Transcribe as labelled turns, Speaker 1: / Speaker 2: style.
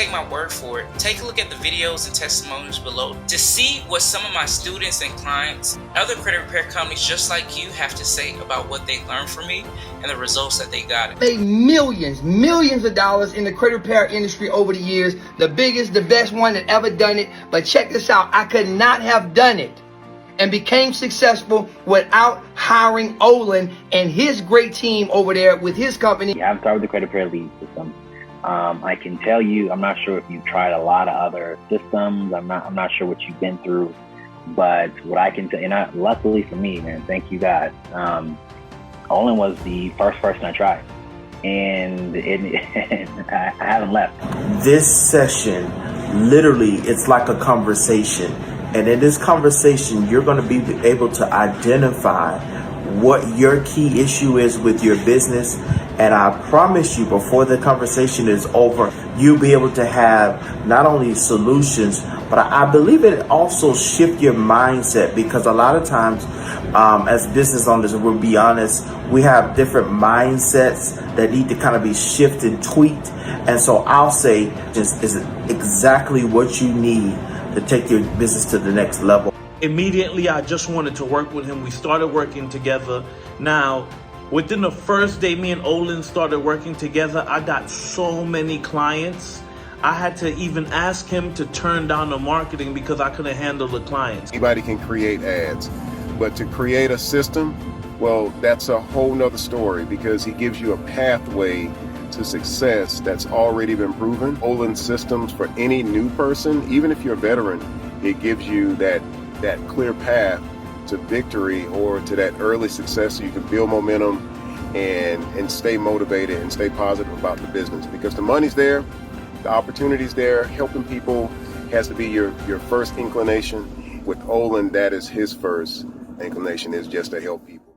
Speaker 1: Take my word for it. Take a look at the videos and testimonials below to see what some of my students and clients, other credit repair companies just like you, have to say about what they learned from me and the results that they got.
Speaker 2: Made millions of dollars in the credit repair industry over the years. The biggest, the best one that ever done it. But check this out. I could not have done it and became successful without hiring Olin and his great team over there with his company.
Speaker 3: I've started the credit repair lead system. I can tell you, I'm not sure if you've tried a lot of other systems. I'm not sure what you've been through, but what I can tell you, and luckily for me, man, thank you God, Olin was the first person I tried, and I haven't left.
Speaker 4: This session, literally, it's like a conversation. And in this conversation, you're going to be able to identify what your key issue is with your business. And I promise you, before the conversation is over, you'll be able to have not only solutions, but I believe it also shift your mindset, because a lot of times as business owners, we'll be honest, we have different mindsets that need to kind of be shifted, tweaked. And so I'll say, just is exactly what you need to take your business to the next level.
Speaker 5: Immediately, I just wanted to work with him. We started working together. Now, within the first day me and Olin started working together, I got so many clients. I had to even ask him to turn down the marketing because I couldn't handle the clients.
Speaker 6: Anybody can create ads, but to create a system, well, that's a whole nother story, because he gives you a pathway to success that's already been proven. Olin systems, for any new person, even if you're a veteran, it gives you that clear path to victory or to that early success, so you can build momentum and stay motivated and stay positive about the business, because the money's there, the opportunity's there. Helping people has to be your first inclination. With Olin, that is his first inclination, is just to help people.